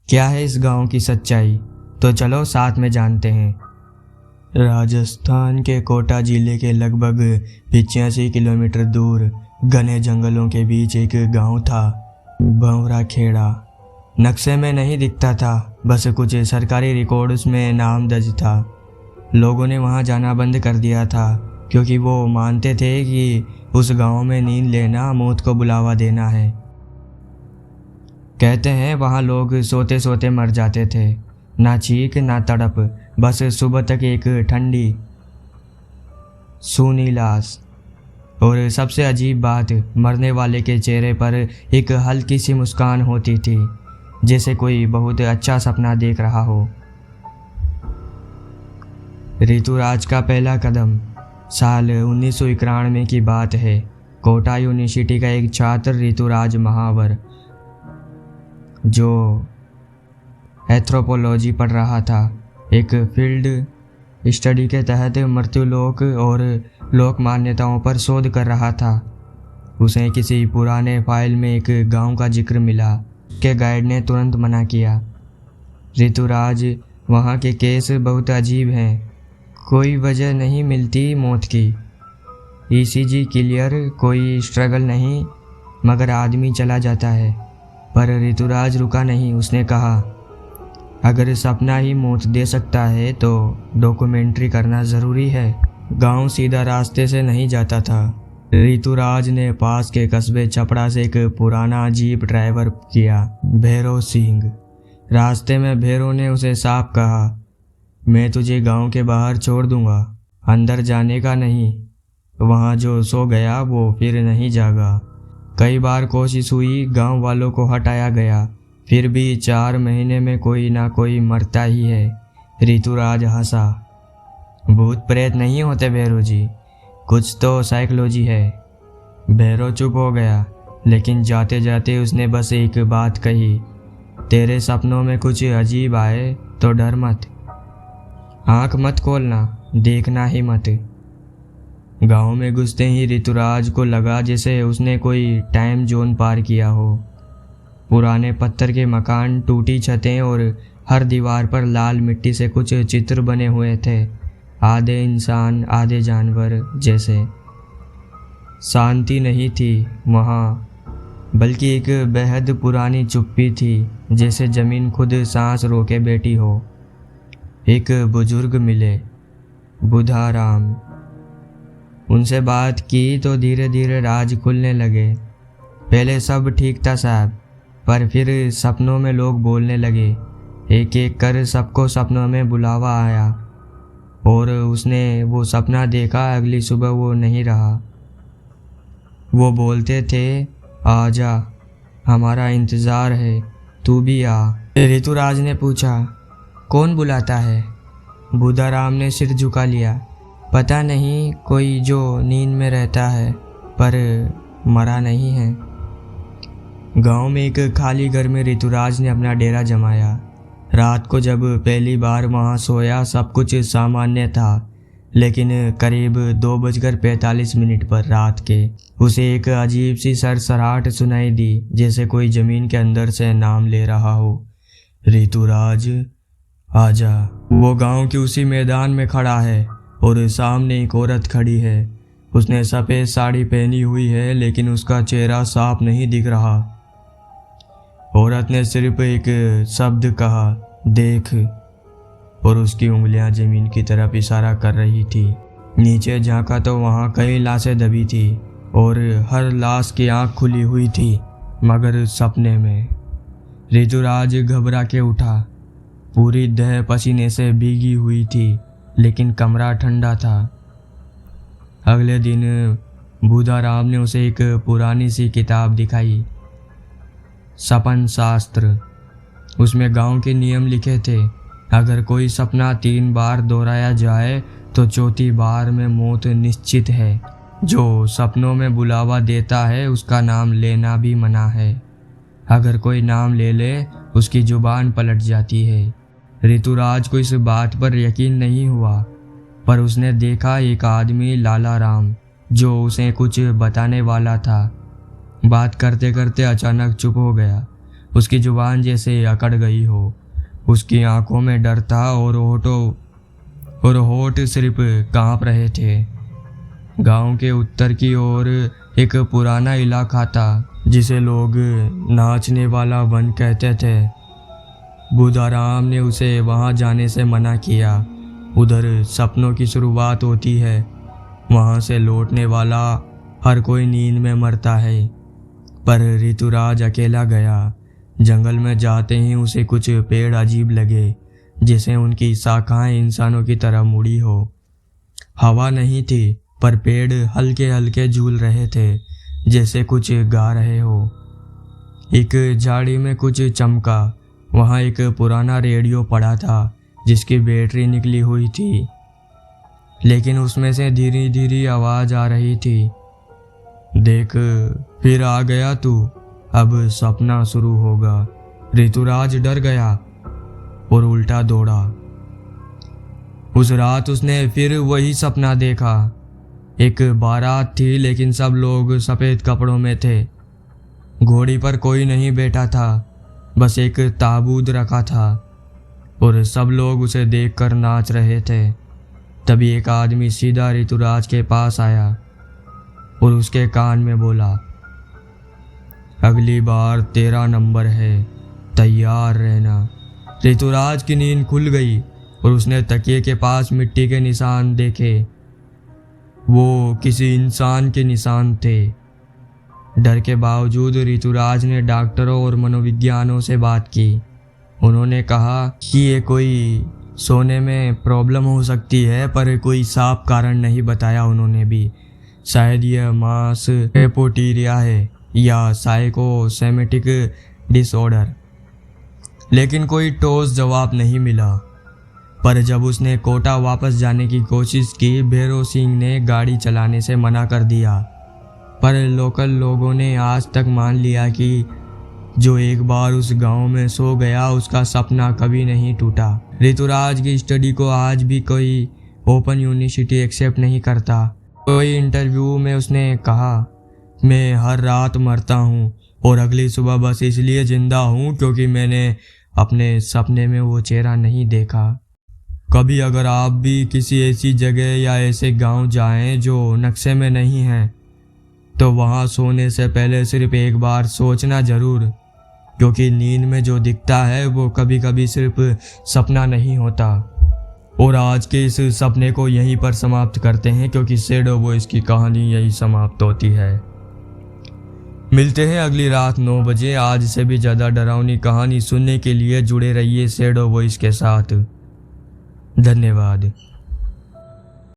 क्या है इस गांव की सच्चाई, तो चलो साथ में जानते हैं। राजस्थान के कोटा जिले के लगभग 85 किलोमीटर दूर घने जंगलों के बीच एक गांव था, भंवरा खेड़ा। नक्शे में नहीं दिखता था, बस कुछ सरकारी रिकॉर्ड्स में नाम दर्ज था। लोगों ने वहां जाना बंद कर दिया था क्योंकि वो मानते थे कि उस गांव में नींद लेना मौत को बुलावा देना है। कहते हैं वहां लोग सोते सोते मर जाते थे, ना चीख ना तड़प, बस सुबह तक एक ठंडी सूनी लाश। और सबसे अजीब बात, मरने वाले के चेहरे पर एक हल्की सी मुस्कान होती थी, जैसे कोई बहुत अच्छा सपना देख रहा हो। ऋतुराज का पहला कदम साल 1991 की बात है। कोटा यूनिवर्सिटी का एक छात्र ऋतुराज महावर, जो एथ्रोपोलॉजी पढ़ रहा था, एक फील्ड स्टडी के तहत मृत्युलोक और लोक मान्यताओं पर शोध कर रहा था। उसे किसी पुराने फाइल में एक गांव का जिक्र मिला। उसके गाइड ने तुरंत मना किया। ऋतुराज, वहाँ के केस बहुत अजीब हैं, कोई वजह नहीं मिलती मौत की। ECG क्लियर, कोई स्ट्रगल नहीं, मगर आदमी चला जाता है। पर ऋतुराज रुका नहीं। उसने कहा, अगर सपना ही मौत दे सकता है तो डॉक्यूमेंट्री करना ज़रूरी है। गांव सीधा रास्ते से नहीं जाता था। ऋतुराज ने पास के कस्बे छपड़ा से एक पुराना जीप ड्राइवर किया, भैरव सिंह। रास्ते में भैरव ने उसे साफ कहा, मैं तुझे गांव के बाहर छोड़ दूंगा, अंदर जाने का नहीं। वहाँ जो सो गया वो फिर नहीं जागा। कई बार कोशिश हुई, गांव वालों को हटाया गया, फिर भी 4 महीने में कोई ना कोई मरता ही है। ऋतुराज हंसा, भूत प्रेत नहीं होते भैरव जी, कुछ तो साइकोलॉजी है। भैरव चुप हो गया, लेकिन जाते जाते उसने बस एक बात कही, तेरे सपनों में कुछ अजीब आए तो डर मत, आंख मत खोलना, देखना ही मत। गांव में घुसते ही ऋतुराज को लगा जैसे उसने कोई टाइम जोन पार किया हो। पुराने पत्थर के मकान, टूटी छतें और हर दीवार पर लाल मिट्टी से कुछ चित्र बने हुए थे, आधे इंसान आधे जानवर जैसे। शांति नहीं थी वहाँ, बल्कि एक बेहद पुरानी चुप्पी थी, जैसे जमीन खुद सांस रोके बैठी हो। एक बुजुर्ग मिले, बुधाराम। उनसे बात की तो धीरे धीरे राज खुलने लगे। पहले सब ठीक था साहब, पर फिर सपनों में लोग बोलने लगे। एक एक कर सबको सपनों में बुलावा आया और उसने वो सपना देखा। अगली सुबह वो नहीं रहा। वो बोलते थे, आजा, हमारा इंतज़ार है, तू भी आ। ऋतुराज ने पूछा, कौन बुलाता है? बुधाराम ने सिर झुका लिया, पता नहीं, कोई जो नींद में रहता है पर मरा नहीं है। गांव में एक खाली घर में ऋतुराज ने अपना डेरा जमाया। रात को जब पहली बार वहां सोया, सब कुछ सामान्य था, लेकिन करीब 2:45 पर रात के उसे एक अजीब सी सरसराहट सुनाई दी, जैसे कोई जमीन के अंदर से नाम ले रहा हो, ऋतुराज आजा। वो गांव के उसी मैदान में खड़ा है और सामने एक औरत खड़ी है। उसने सफ़ेद साड़ी पहनी हुई है, लेकिन उसका चेहरा साफ नहीं दिख रहा। औरत ने सिर्फ एक शब्द कहा, देख, और उसकी उंगलियां जमीन की तरफ इशारा कर रही थी। नीचे झांका तो वहां कई लाशें दबी थी और हर लाश की आंख खुली हुई थी, मगर सपने में। ऋतुराज घबरा के उठा। पूरी देह पसीने से भीगी हुई थी, लेकिन कमरा ठंडा था। अगले दिन बुधाराम ने उसे एक पुरानी सी किताब दिखाई, सपन शास्त्र। उसमें गांव के नियम लिखे थे। अगर कोई सपना 3 बार दोहराया जाए तो चौथी बार में मौत निश्चित है। जो सपनों में बुलावा देता है उसका नाम लेना भी मना है। अगर कोई नाम ले ले उसकी जुबान पलट जाती है। ऋतुराज को इस बात पर यकीन नहीं हुआ, पर उसने देखा एक आदमी, लाला राम, जो उसे कुछ बताने वाला था। बात करते करते अचानक चुप हो गया। उसकी जुबान जैसे अकड़ गई हो। उसकी आंखों में डर था और होठ सिर्फ कांप रहे थे। गांव के उत्तर की ओर एक पुराना इलाका था जिसे लोग नाचने वाला वन कहते थे। बुधाराम ने उसे वहां जाने से मना किया। उधर सपनों की शुरुआत होती है। वहां से लौटने वाला हर कोई नींद में मरता है। पर ऋतुराज अकेला गया। जंगल में जाते ही उसे कुछ पेड़ अजीब लगे, जैसे उनकी शाखाएं इंसानों की तरह मुड़ी हो। हवा नहीं थी, पर पेड़ हल्के हल्के झूल रहे थे, जैसे कुछ गा रहे हो। एक झाड़ी में कुछ चमका। वहां एक पुराना रेडियो पड़ा था जिसकी बैटरी निकली हुई थी, लेकिन उसमें से धीरे धीरे आवाज आ रही थी, देख फिर आ गया तू, अब सपना शुरू होगा। ऋतुराज डर गया और उल्टा दौड़ा। उस रात उसने फिर वही सपना देखा। एक बारात थी, लेकिन सब लोग सफेद कपड़ों में थे। घोड़ी पर कोई नहीं बैठा था, बस एक ताबूत रखा था और सब लोग उसे देखकर नाच रहे थे। तभी एक आदमी सीधा ऋतुराज के पास आया और उसके कान में बोला, अगली बार तेरा नंबर है, तैयार रहना। ऋतुराज की नींद खुल गई और उसने तकिए के पास मिट्टी के निशान देखे। वो किसी इंसान के निशान थे। डर के बावजूद ऋतुराज ने डॉक्टरों और मनोविज्ञानों से बात की। उन्होंने कहा कि ये कोई सोने में प्रॉब्लम हो सकती है, पर कोई साफ कारण नहीं बताया उन्होंने भी। शायद यह मास हेपोटीरिया है या साइकोसेमेटिक डिसऑर्डर, लेकिन कोई ठोस जवाब नहीं मिला। पर जब उसने कोटा वापस जाने की कोशिश की, भैरव सिंह ने गाड़ी चलाने से मना कर दिया। पर लोकल लोगों ने आज तक मान लिया कि जो एक बार उस गांव में सो गया, उसका सपना कभी नहीं टूटा। ऋतुराज की स्टडी को आज भी कोई ओपन यूनिवर्सिटी एक्सेप्ट नहीं करता। कोई इंटरव्यू में उसने कहा, मैं हर रात मरता हूँ और अगली सुबह बस इसलिए जिंदा हूँ क्योंकि मैंने अपने सपने में वो चेहरा नहीं देखा। कभी अगर आप भी किसी ऐसी जगह या ऐसे गांव जाएं जो नक्शे में नहीं है, तो वहां सोने से पहले सिर्फ एक बार सोचना जरूर, क्योंकि नींद में जो दिखता है वो कभी कभी सिर्फ सपना नहीं होता। और आज के इस सपने को यहीं पर समाप्त करते हैं, क्योंकि शैडो वॉइस की कहानी यही समाप्त होती है। मिलते हैं अगली रात 9 बजे। आज से भी ज़्यादा डरावनी कहानी सुनने के लिए जुड़े रहिए शैडो वॉइस के साथ। धन्यवाद।